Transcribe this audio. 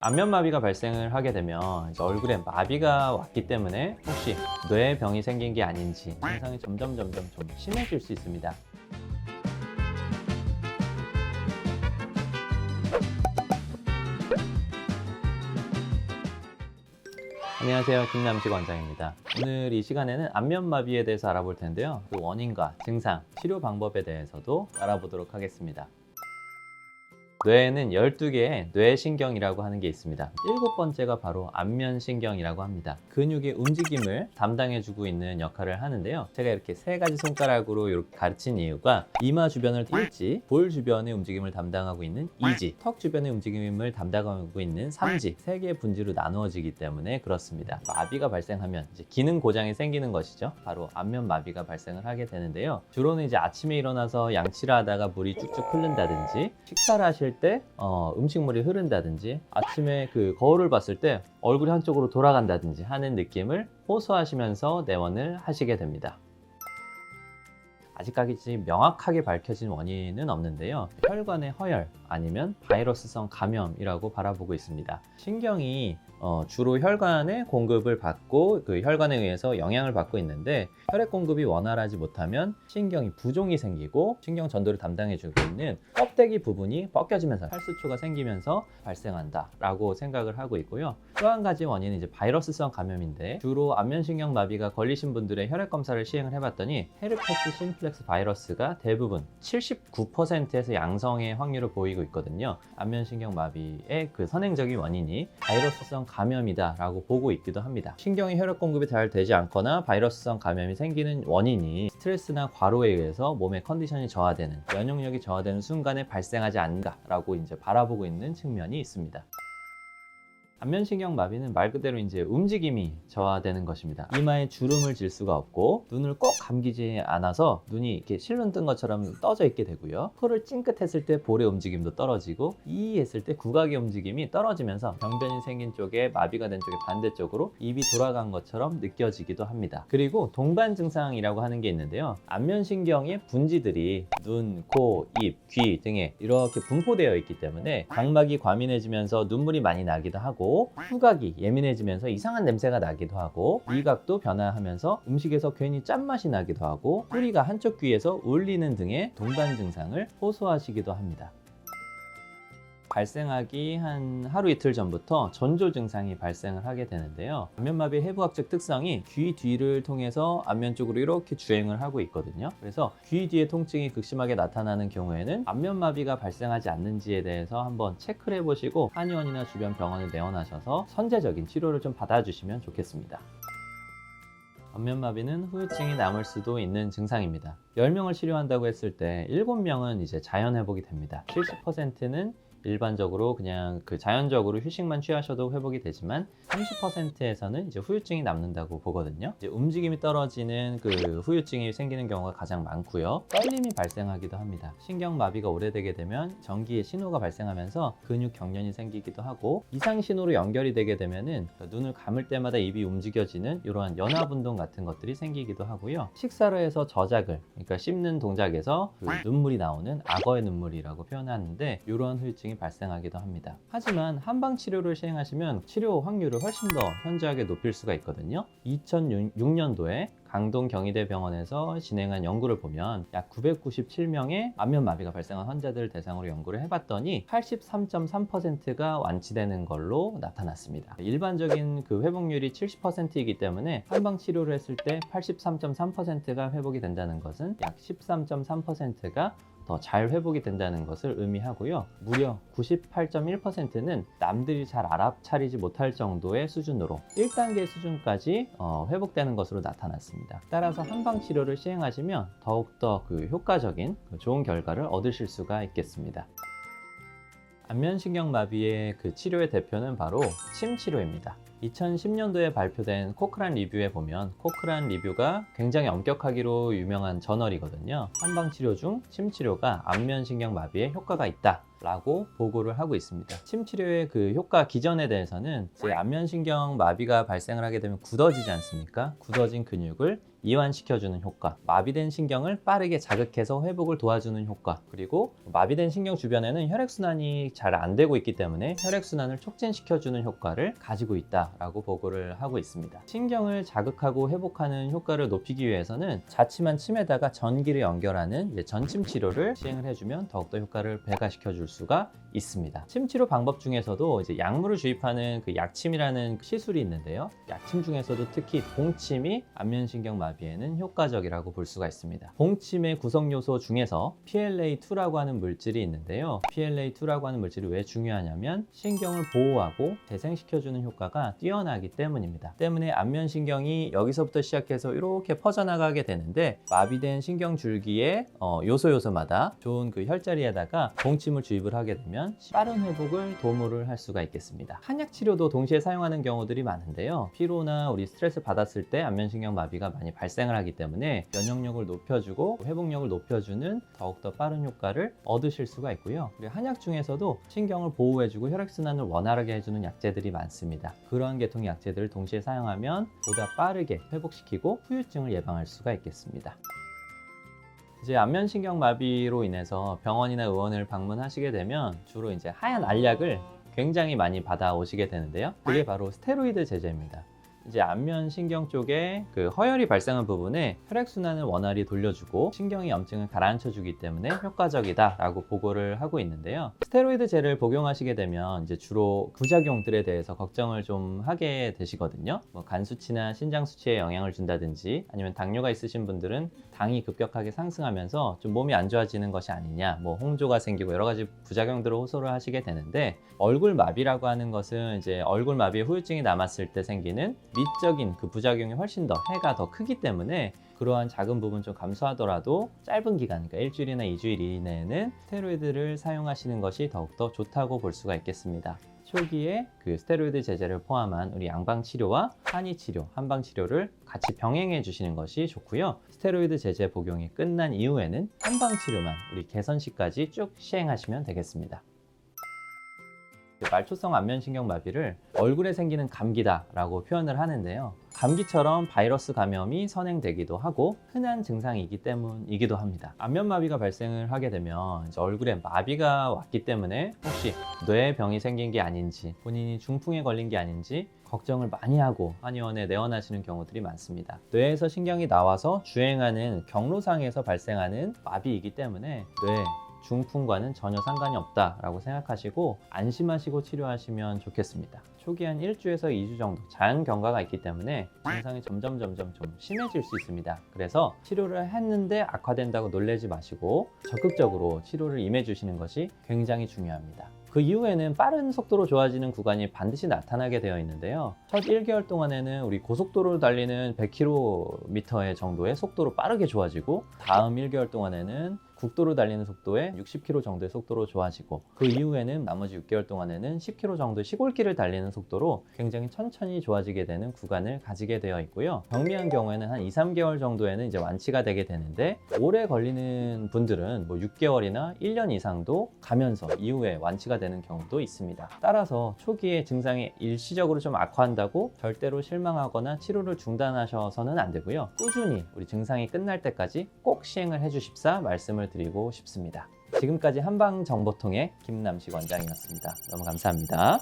안면마비가 발생을 하게 되면 이제 얼굴에 마비가 왔기 때문에 혹시 뇌병이 생긴 게 아닌지 증상이 점점 좀 심해질 수 있습니다. 안녕하세요, 김남식 원장입니다. 오늘 이 시간에는 안면마비에 대해서 알아볼 텐데요. 그 원인과 증상, 치료 방법에 대해서도 알아보도록 하겠습니다. 뇌에는 12개의 뇌신경이라고 하는 게 있습니다. 7번째가 바로 안면신경이라고 합니다. 근육의 움직임을 담당해주고 있는 역할을 하는데요. 제가 이렇게 3가지 손가락으로 이렇게 가르친 이유가 이마 주변을 일지, 볼 주변의 움직임을 담당하고 있는 이지, 턱 주변의 움직임을 담당하고 있는 삼지, 3개의 분지로 나누어지기 때문에 그렇습니다. 마비가 발생하면 이제 기능 고장이 생기는 것이죠. 바로 안면마비가 발생을 하게 되는데요. 주로는 이제 아침에 일어나서 양치를 하다가 물이 쭉쭉 흐른다든지, 식사를 하실 때 음식물이 흐른다든지, 아침에 그 거울을 봤을 때 얼굴이 한쪽으로 돌아간다든지 하는 느낌을 호소하시면서 내원을 하시게 됩니다. 아직까지 명확하게 밝혀진 원인은 없는데요. 혈관의 허열 아니면 바이러스성 감염이라고 바라보고 있습니다. 신경이 주로 혈관의 공급을 받고 그 혈관에 의해서 영향을 받고 있는데, 혈액 공급이 원활하지 못하면 신경이 부종이 생기고 신경 전도를 담당해주고 있는 껍데기 부분이 벗겨지면서 탈수초가 생기면서 발생한다 라고 생각을 하고 있고요. 또 한 가지 원인은 이제 바이러스성 감염인데, 주로 안면신경 마비가 걸리신 분들의 혈액 검사를 시행을 해봤더니 헤르페스 심플렉스 바이러스가 대부분 79%에서 양성의 확률을 보이고 있거든요. 안면신경 마비의 그 선행적인 원인이 바이러스성 감염이다 라고 보고 있기도 합니다. 신경의 혈액 공급이 잘 되지 않거나 바이러스성 감염이 생기는 원인이 스트레스나 과로에 의해서 몸의 컨디션이 저하되는, 면역력이 저하되는 순간에 발생하지 않는가 라고 이제 바라보고 있는 측면이 있습니다. 안면신경 마비는 말 그대로 이제 움직임이 저하되는 것입니다. 이마에 주름을 질 수가 없고, 눈을 꼭 감기지 않아서 눈이 이렇게 실눈 뜬 것처럼 떠져 있게 되고요. 코를 찡긋했을 때 볼의 움직임도 떨어지고, 이했을 때 구각의 움직임이 떨어지면서 병변이 생긴 쪽에, 마비가 된 쪽에 반대쪽으로 입이 돌아간 것처럼 느껴지기도 합니다. 그리고 동반 증상이라고 하는 게 있는데요. 안면신경의 분지들이 눈, 코, 입, 귀 등에 이렇게 분포되어 있기 때문에 각막이 과민해지면서 눈물이 많이 나기도 하고, 후각이 예민해지면서 이상한 냄새가 나기도 하고, 미각도 변화하면서 음식에서 괜히 짠맛이 나기도 하고, 소리가 한쪽 귀에서 울리는 등의 동반 증상을 호소하시기도 합니다. 발생하기 한 하루 이틀 전부터 전조 증상이 발생을 하게 되는데요. 안면마비의 해부학적 특성이 귀 뒤를 통해서 안면 쪽으로 이렇게 주행을 하고 있거든요. 그래서 귀 뒤에 통증이 극심하게 나타나는 경우에는 안면마비가 발생하지 않는지에 대해서 한번 체크를 해보시고 한의원이나 주변 병원에 내원하셔서 선제적인 치료를 좀 받아주시면 좋겠습니다. 안면마비는 후유증이 남을 수도 있는 증상입니다. 10명을 치료한다고 했을 때 7명은 이제 자연 회복이 됩니다. 70%는 일반적으로 그냥 그 자연적으로 휴식만 취하셔도 회복이 되지만 30%에서는 이제 후유증이 남는다고 보거든요. 이제 움직임이 떨어지는 그 후유증이 생기는 경우가 가장 많고요. 떨림이 발생하기도 합니다. 신경마비가 오래되게 되면 전기의 신호가 발생하면서 근육 경련이 생기기도 하고, 이상 신호로 연결이 되게 되면은 눈을 감을 때마다 입이 움직여지는 이러한 연합운동 같은 것들이 생기기도 하고요. 식사를 해서 저작을, 그러니까 씹는 동작에서 그 눈물이 나오는 악어의 눈물이라고 표현하는데, 이러한 후유증이 발생하기도 합니다. 하지만 한방 치료를 시행하시면 치료 확률을 훨씬 더 현저하게 높일 수가 있거든요. 2006년도에 강동 경희대병원에서 진행한 연구를 보면 약 997명의 안면마비가 발생한 환자들을 대상으로 연구를 해봤더니 83.3%가 완치되는 걸로 나타났습니다. 일반적인 그 회복률이 70%이기 때문에 한방 치료를 했을 때 83.3%가 회복이 된다는 것은 약 13.3%가 더 잘 회복이 된다는 것을 의미하고요. 무려 98.1%는 남들이 잘 알아차리지 못할 정도의 수준으로 1단계 수준까지 회복되는 것으로 나타났습니다. 따라서 한방 치료를 시행하시면 더욱더 그 효과적인 좋은 결과를 얻으실 수가 있겠습니다. 안면신경 마비의 그 치료의 대표는 바로 침 치료입니다. 2010년도에 발표된 코크란 리뷰에 보면, 코크란 리뷰가 굉장히 엄격하기로 유명한 저널이거든요. 한방 치료 중 침 치료가 안면신경 마비에 효과가 있다 라고 보고를 하고 있습니다. 침 치료의 그 효과 기전에 대해서는 제 안면신경 마비가 발생을 하게 되면 굳어지지 않습니까? 굳어진 근육을 이완시켜주는 효과, 마비된 신경을 빠르게 자극해서 회복을 도와주는 효과, 그리고 마비된 신경 주변에는 혈액순환이 잘 안 되고 있기 때문에 혈액순환을 촉진시켜주는 효과를 가지고 있다라고 보고를 하고 있습니다. 신경을 자극하고 회복하는 효과를 높이기 위해서는 자칫한 침에다가 전기를 연결하는 전침 치료를 시행을 해주면 더욱더 효과를 배가시켜 줄 수가 있습니다. 침 치료 방법 중에서도 이제 약물을 주입하는 그 약침이라는 시술이 있는데요. 약침 중에서도 특히 봉침이 안면신경 마비에는 효과적이라고 볼 수가 있습니다. 봉침의 구성 요소 중에서 PLA2라고 하는 물질이 있는데요. PLA2라고 하는 물질이 왜 중요하냐면 신경을 보호하고 재생시켜주는 효과가 뛰어나기 때문입니다. 때문에 안면신경이 여기서부터 시작해서 이렇게 퍼져나가게 되는데 마비된 신경줄기의 요소마다 좋은 그 혈자리에다가 봉침을 주입을 하게 되면 빠른 회복을 도모를 할 수가 있겠습니다. 한약 치료도 동시에 사용하는 경우들이 많은데요. 피로나 우리 스트레스 받았을 때 안면신경 마비가 많이 발생을 하기 때문에 면역력을 높여주고 회복력을 높여주는 더욱더 빠른 효과를 얻으실 수가 있고요. 그리고 한약 중에서도 신경을 보호해주고 혈액순환을 원활하게 해주는 약재들이 많습니다. 그러한 계통의 약재들을 동시에 사용하면 보다 빠르게 회복시키고 후유증을 예방할 수가 있겠습니다. 이제 안면신경 마비로 인해서 병원이나 의원을 방문하시게 되면 주로 이제 하얀 알약을 굉장히 많이 받아오시게 되는데요. 그게 바로 스테로이드 제제입니다. 이제 안면신경 쪽에 그 허혈이 발생한 부분에 혈액순환을 원활히 돌려주고 신경의 염증을 가라앉혀주기 때문에 효과적이다라고 보고를 하고 있는데요. 스테로이드제를 복용하시게 되면 이제 주로 부작용들에 대해서 걱정을 좀 하게 되시거든요. 뭐 간 수치나 신장 수치에 영향을 준다든지 아니면 당뇨가 있으신 분들은 당이 급격하게 상승하면서 좀 몸이 안 좋아지는 것이 아니냐, 뭐 홍조가 생기고 여러 가지 부작용들을 호소를 하시게 되는데 얼굴 마비라고 하는 것은 이제 얼굴 마비에 후유증이 남았을 때 생기는 미적인 그 부작용이 훨씬 더 해가 더 크기 때문에 그러한 작은 부분 좀 감소하더라도 짧은 기간, 그러니까 일주일이나 2주일 이내에는 스테로이드를 사용하시는 것이 더욱더 좋다고 볼 수가 있겠습니다. 초기에 그 스테로이드 제제를 포함한 우리 양방 치료와 한의 치료, 한방 치료를 같이 병행해 주시는 것이 좋고요. 스테로이드 제제 복용이 끝난 이후에는 한방 치료만 우리 개선시까지 쭉 시행하시면 되겠습니다. 말초성 안면신경 마비를 얼굴에 생기는 감기다라고 표현을 하는데요. 감기처럼 바이러스 감염이 선행되기도 하고 흔한 증상이기 때문이기도 합니다. 안면마비가 발생을 하게 되면 이제 얼굴에 마비가 왔기 때문에 혹시 뇌병이 생긴 게 아닌지 본인이 중풍에 걸린 게 아닌지 걱정을 많이 하고 한의원에 내원하시는 경우들이 많습니다. 뇌에서 신경이 나와서 주행하는 경로상에서 발생하는 마비이기 때문에 중풍과는 전혀 상관이 없다라고 생각하시고 안심하시고 치료하시면 좋겠습니다. 초기 한 1주에서 2주 정도 자연 경과가 있기 때문에 증상이 점점 좀 심해질 수 있습니다. 그래서 치료를 했는데 악화된다고 놀라지 마시고 적극적으로 치료를 임해 주시는 것이 굉장히 중요합니다. 그 이후에는 빠른 속도로 좋아지는 구간이 반드시 나타나게 되어 있는데요. 첫 1개월 동안에는 우리 고속도로를 달리는 100km 정도의 속도로 빠르게 좋아지고 다음 1개월 동안에는 국도로 달리는 속도에 60km 정도의 속도로 좋아지고 그 이후에는 나머지 6개월 동안에는 10km 정도의 시골길을 달리는 속도로 굉장히 천천히 좋아지게 되는 구간을 가지게 되어 있고요. 경미한 경우에는 한 2-3개월 정도에는 이제 완치가 되게 되는데 오래 걸리는 분들은 뭐 6개월이나 1년 이상도 가면서 이후에 완치가 되는 경우도 있습니다. 따라서 초기에 증상이 일시적으로 좀 악화한다고 절대로 실망하거나 치료를 중단하셔서는 안 되고요. 꾸준히 우리 증상이 끝날 때까지 꼭 시행을 해주십사 말씀을 드리고 싶습니다. 지금까지 한방정보통의 김남식 원장이었습니다. 너무 감사합니다.